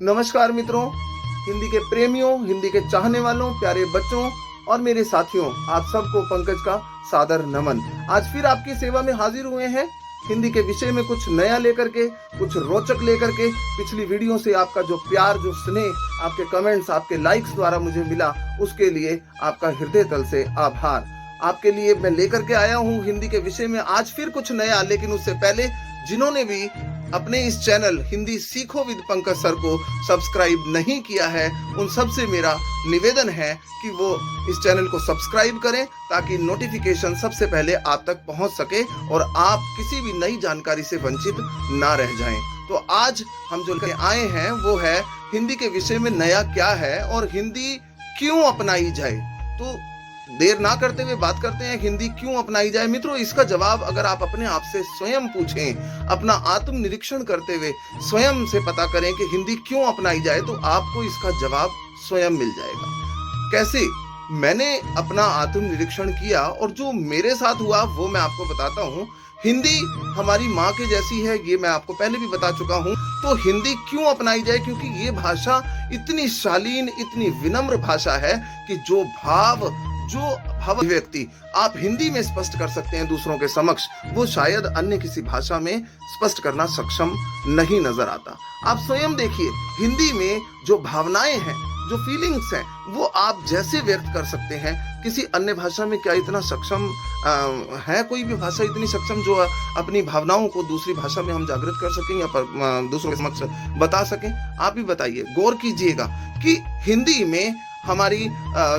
नमस्कार मित्रों, हिंदी के प्रेमियों, हिंदी के चाहने वालों, प्यारे बच्चों और मेरे साथियों, आप सबको पंकज का सादर नमन। आज फिर आपकी सेवा में हाजिर हुए हैं हिंदी के विषय में कुछ नया लेकर के, कुछ रोचक लेकर के। पिछली वीडियो से आपका जो प्यार, जो स्नेह, आपके कमेंट्स, आपके लाइक्स द्वारा मुझे मिला, उसके लिए आपका हृदय तल से आभार। आपके लिए मैं लेकर के आया हूँ हिंदी के विषय में आज फिर कुछ नया। लेकिन उससे पहले जिन्होंने भी अपने इस चैनल हिंदी सीखो विद पंकज सर को सब्सक्राइब नहीं किया है, उन सबसे मेरा निवेदन है कि वो इस चैनल को सब्सक्राइब करें ताकि नोटिफिकेशन सबसे पहले आप तक पहुंच सके और आप किसी भी नई जानकारी से वंचित ना रह जाएं। तो आज हम जो लेकर आए हैं वो है हिंदी के विषय में नया क्या है और हिंदी क्यों अपनाई जाए। तो देर ना करते हुए बात करते हैं, हिंदी क्यों अपनाई जाए। मित्रों, इसका जवाब अगर आप अपने आप से स्वयं पूछें, अपना आत्म निरीक्षण करते हुए स्वयं से पता करें कि हिंदी क्यों अपनाई जाए, तो आपको इसका जवाब स्वयं मिल जाएगा। कैसे? मैंने अपना आत्म निरीक्षण किया और जो मेरे साथ हुआ वो मैं आपको बताता हूँ। हिंदी हमारी माँ के जैसी है, ये मैं आपको पहले भी बता चुका हूँ। तो हिंदी क्यों अपनाई जाए? क्योंकि ये भाषा इतनी शालीन, इतनी विनम्र भाषा है कि जो भाव अभिव्यक्ति आप हिंदी में स्पष्ट कर सकते हैं दूसरों के समक्ष, वो शायद अन्य किसी भाषा में स्पष्ट करना सक्षम नहीं नजर आता। आप स्वयं देखिए, हिंदी में जो भावनाएं हैं, जो फीलिंग्स हैं, वो आप जैसे व्यक्त कर सकते हैं, किसी अन्य भाषा में क्या इतना सक्षम है? कोई भी भाषा इतनी सक्षम जो अपनी भावनाओं को दूसरी भाषा में हम जागृत कर सकें या दूसरों के समक्ष बता सकें? आप ही बताइए, गौर कीजिएगा कि हिंदी में हमारी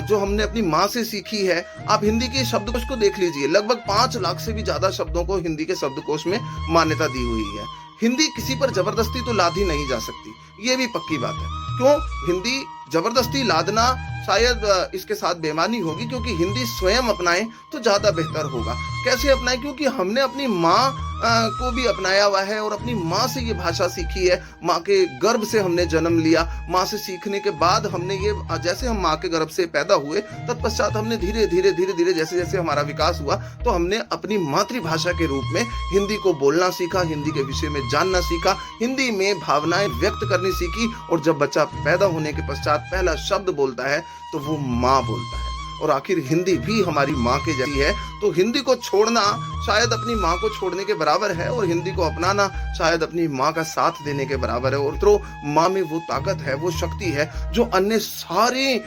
जो हमने अपनी माँ से सीखी है, आप हिंदी के शब्दकोश को देख लीजिए, लगभग 5 लाख से भी ज्यादा शब्दों को हिंदी के शब्दकोश में मान्यता दी हुई है। हिंदी किसी पर जबरदस्ती तो लाद ही नहीं जा सकती, ये भी पक्की बात है। क्यों? हिंदी जबरदस्ती लादना शायद इसके साथ बेईमानी होगी, क्योंकि हिंदी स्वयं अपनाएं तो ज्यादा बेहतर होगा। कैसे अपनाएं? क्योंकि हमने अपनी माँ को भी अपनाया हुआ है और अपनी माँ से ये भाषा सीखी है। माँ के गर्भ से हमने जन्म लिया, माँ से सीखने के बाद हमने ये, जैसे हम माँ के गर्भ से पैदा हुए, तत्पश्चात हमने धीरे धीरे जैसे जैसे हमारा विकास हुआ, तो हमने अपनी मातृभाषा के रूप में हिंदी को बोलना सीखा, हिंदी के विषय में जानना सीखा, हिंदी में भावनाएं व्यक्त करनी सीखी। और जब बच्चा पैदा होने के पश्चात पहला शब्द बोलता है तो वो माँ बोलता है। और आखिर हिंदी भी हमारी माँ के जैसी है, तो हिंदी को छोड़ना शायद अपनी माँ को छोड़ने के बराबर है और हिंदी को अपनाना शायद अपनी माँ का साथ देने के बराबर है। और तो माँ में वो ताकत है, वो शक्ति है जो अन्य सारी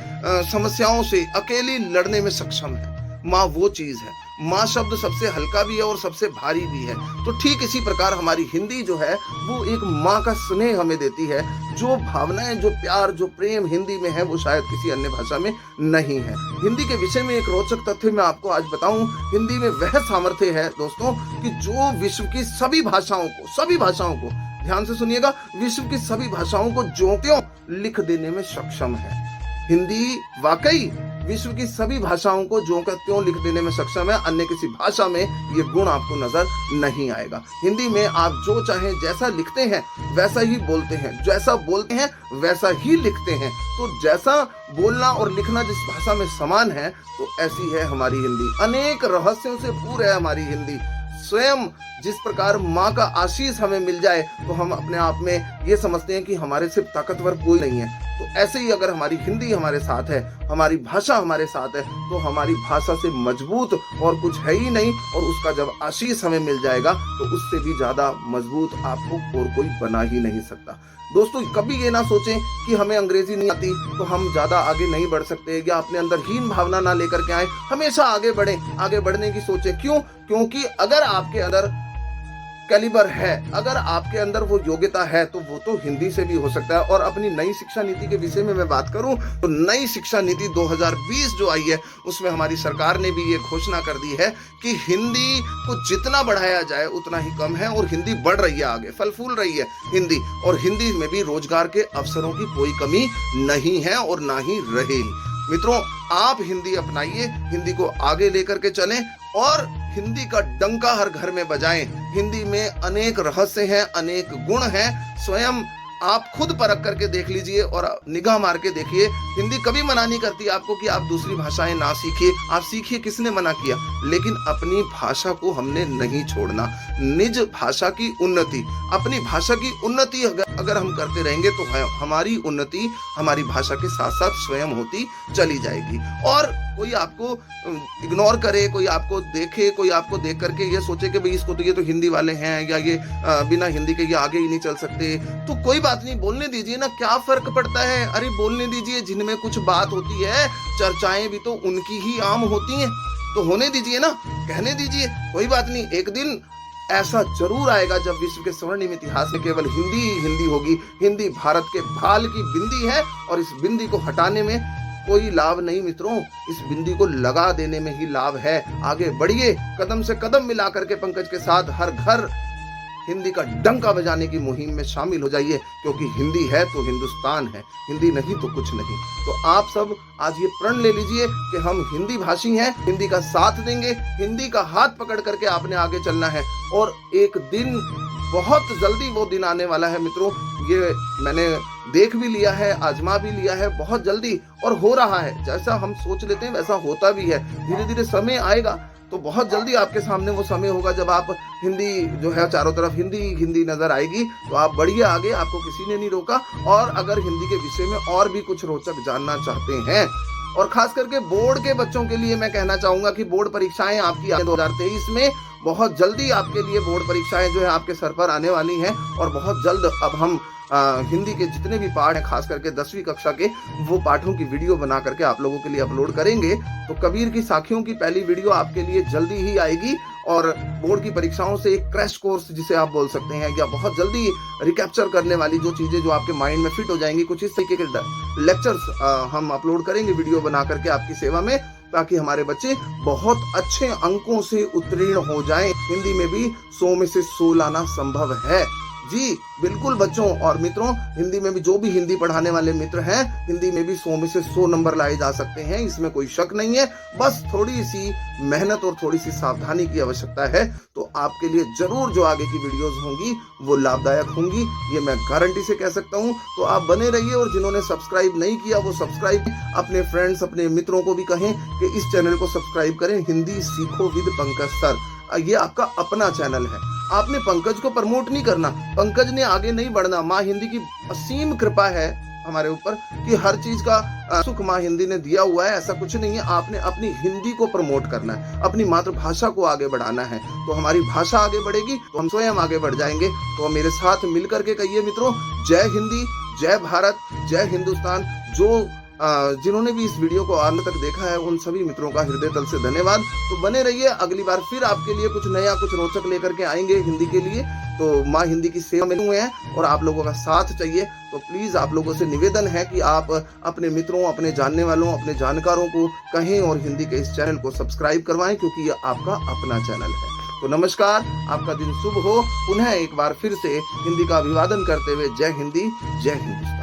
समस्याओं से अकेली लड़ने में सक्षम है। माँ वो चीज है। माँ शब्द सबसे हल्का भी है और सबसे भारी भी है। तो ठीक इसी प्रकार हमारी हिंदी जो है वो एक माँ का स्नेह हमें देती है। जो भावनाएं, जो प्यार, जो प्रेम हिंदी में है वो शायद किसी अन्य भाषा में नहीं है। हिंदी के विषय में एक रोचक तथ्य मैं आपको आज बताऊं। हिंदी में वह सामर्थ्य है दोस्तों कि जो विश्व की सभी भाषाओं को ध्यान से सुनिएगा, विश्व की सभी भाषाओं को ज्यों त्यों लिख देने में सक्षम है। हिंदी वाकई विश्व की सभी भाषाओं को ज्यों का त्यों लिख देने में सक्षम है। अन्य किसी भाषा में ये गुण आपको नजर नहीं आएगा। हिंदी में आप जो चाहें, जैसा लिखते हैं वैसा ही बोलते हैं, जैसा बोलते हैं वैसा ही लिखते हैं। तो जैसा बोलना और लिखना जिस भाषा में समान है, तो ऐसी है हमारी हिंदी। अनेक रहस्यों से पूर्ण है हमारी हिंदी। स्वयं जिस प्रकार माँ का आशीष हमें मिल जाए तो हम अपने आप में ये समझते हैं कि हमारे सिर्फ ताकतवर कोई नहीं है। तो ऐसे ही अगर हमारी हिंदी हमारे साथ है, हमारी भाषा हमारे साथ है, तो हमारी भाषा से मजबूत और कुछ है ही नहीं। और उसका जब आशीष हमें मिल जाएगा तो उससे भी ज्यादा मजबूत आपको और कोई बना ही नहीं सकता। दोस्तों, कभी ये ना सोचें कि हमें अंग्रेजी नहीं आती तो हम ज्यादा आगे नहीं बढ़ सकते, या अपने अंदर हीन भावना ना लेकर के आए। हमेशा आगे बढ़ें, आगे बढ़ने की सोचें। क्यों? क्योंकि अगर आपके अंदर कैलिबर है, अगर आपके अंदर वो योग्यता है, तो वो तो हिंदी से भी हो सकता है। और अपनी नई शिक्षा नीति के विषय में मैं बात करूं तो नई शिक्षा नीति 2020 जो आई है, उसमें हमारी सरकार ने भी ये घोषणा कर दी है कि हिंदी को जितना बढ़ाया जाए उतना ही कम है। और हिंदी बढ़ रही है, आगे फल फूल रही है हिंदी। और हिंदी में भी रोजगार के अवसरों की कोई कमी नहीं है और ना ही रहेगी। मित्रों, आप हिंदी अपनाइए, हिंदी को आगे लेकर के चलें और हिंदी का डंका हर घर में बजाएं। हिंदी में अनेक रहस्य हैं, अनेक गुण हैं। स्वयं आप खुद परख करके देख लीजिए और निगाह मार के देखिए। हिंदी कभी मना नहीं करती आपको कि आप दूसरी भाषाएं ना सीखिए, आप सीखिए, किसने मना किया। लेकिन अपनी भाषा को हमने नहीं छोड़ना। निज भाषा की उन्नति, अपनी भाषा की उन्नति अगर हम करते रहेंगे तो हमारी उन्नति हमारी भाषा के साथ साथ स्वयं होती चली जाएगी। और कोई आपको इग्नोर करे, कोई आपको देखे, कोई आपको देख करके ये सोचे कि भाई इसको तो ये तो हिंदी वाले हैं या ये बिना हिंदी के ये आगे ही नहीं चल सकते, तो कोई बात नहीं, बोलने दीजिए ना, क्या फर्क पड़ता है। अरे बोलने दीजिए, जिनमें कुछ बात होती है, चर्चाएं भी तो उनकी ही आम होती हैं, तो होने दीजिए ना, कहने दीजिए, कोई बात नहीं। एक दिन ऐसा जरूर आएगा जब विश्व के स्वर्णिम इतिहास में केवल हिंदी ही हिंदी होगी। हिंदी भारत के भाल की बिंदी है और इस बिंदी को हटाने में कोई लाभ नहीं मित्रों, इस बिंदी को लगा देने में ही लाभ है। आगे बढ़िए, कदम से कदम मिला करके पंकज के साथ हर घर हिंदी का डंका बजाने की मुहिम में शामिल हो जाइए, क्योंकि हिंदी है तो हिंदुस्तान है, हिंदी नहीं तो कुछ नहीं। तो आप सब आज ये प्रण ले लीजिए कि हम हिंदी भाषी हैं, हिंदी का साथ देंगे, हिंदी का हाथ पकड़ करके आपने आगे चलना है। और एक दिन, बहुत जल्दी वो दिन आने वाला है मित्रों, ये मैंने देख भी लिया है, आजमा भी लिया है, बहुत जल्दी और हो रहा है। जैसा हम सोच लेते हैं वैसा होता भी है। धीरे धीरे समय आएगा तो बहुत जल्दी आपके सामने वो समय होगा जब आप हिंदी जो है, चारों तरफ हिंदी हिंदी नजर आएगी। तो आप बढ़िए आगे, आपको किसी ने नहीं रोका। और अगर हिंदी के विषय में और भी कुछ रोचक जानना चाहते हैं, और खास करके बोर्ड के बच्चों के लिए मैं कहना चाहूंगा कि बोर्ड परीक्षाएं आपकी 2023 में बहुत जल्दी आपके लिए बोर्ड परीक्षाएं जो है आपके सर पर आने वाली हैं। और बहुत जल्द अब हम हिंदी के जितने भी पाठ हैं, खास करके 10वीं कक्षा के, वो पाठों की वीडियो बना करके आप लोगों के लिए अपलोड करेंगे। तो कबीर की साखियों की पहली वीडियो आपके लिए जल्दी ही आएगी। और बोर्ड की परीक्षाओं से एक क्रैश कोर्स जिसे आप बोल सकते हैं, या बहुत जल्दी रिकैप्चर करने वाली जो चीजें जो आपके माइंड में फिट हो जाएंगी, कुछ इस तरीके के लेक्चर्स हम अपलोड करेंगे वीडियो बना करके आपकी सेवा में, ताकि हमारे बच्चे बहुत अच्छे अंकों से उत्तीर्ण हो जाएं। हिंदी में भी 100 में से 100 लाना संभव है। जी बिल्कुल बच्चों और मित्रों, हिंदी में भी जो भी हिंदी पढ़ाने वाले मित्र हैं, हिंदी में भी 100 में से 100 नंबर लाए जा सकते हैं, इसमें कोई शक नहीं है। बस थोड़ी सी मेहनत और थोड़ी सी सावधानी की आवश्यकता है। तो आपके लिए जरूर जो आगे की वीडियोस होंगी वो लाभदायक होंगी, ये मैं गारंटी से कह सकता हूं। तो आप बने रहिए, और जिन्होंने सब्सक्राइब नहीं किया वो सब्सक्राइब, अपने फ्रेंड्स, अपने मित्रों को भी कहें कि इस चैनल को सब्सक्राइब करें। हिंदी सीखो विद पंकज सर, ये आपका अपना चैनल है। आपने पंकज को प्रमोट नहीं करना, पंकज ने आगे नहीं बढ़ना। माँ हिंदी की असीम कृपा है हमारे ऊपर कि हर चीज का सुख माँ हिंदी ने दिया हुआ है, ऐसा कुछ नहीं है। आपने अपनी हिंदी को प्रमोट करना है, अपनी मातृभाषा को आगे बढ़ाना है। तो हमारी भाषा आगे बढ़ेगी तो हम स्वयं आगे बढ़ जाएंगे। तो मेरे साथ मिलकर के कहिए मित्रों, जय हिंदी, जय भारत, जय हिंदुस्तान। जो जिन्होंने भी इस वीडियो को अंत तक देखा है उन सभी मित्रों का हृदय तल से धन्यवाद। तो बने रहिए, अगली बार फिर आपके लिए कुछ नया, कुछ रोचक लेकर के आएंगे हिंदी के लिए। तो माँ हिंदी की सेवा में हुए हैं और आप लोगों का साथ चाहिए। तो प्लीज आप लोगों से निवेदन है कि आप अपने मित्रों, अपने जानने वालों, अपने जानकारों को कहें और हिंदी के इस चैनल को सब्सक्राइब करवाएं, क्योंकि ये आपका अपना चैनल है। तो नमस्कार, आपका दिन शुभ हो। पुनः एक बार फिर से हिंदी का अभिवादन करते हुए जय हिंदी, जय हिंदुस्तान।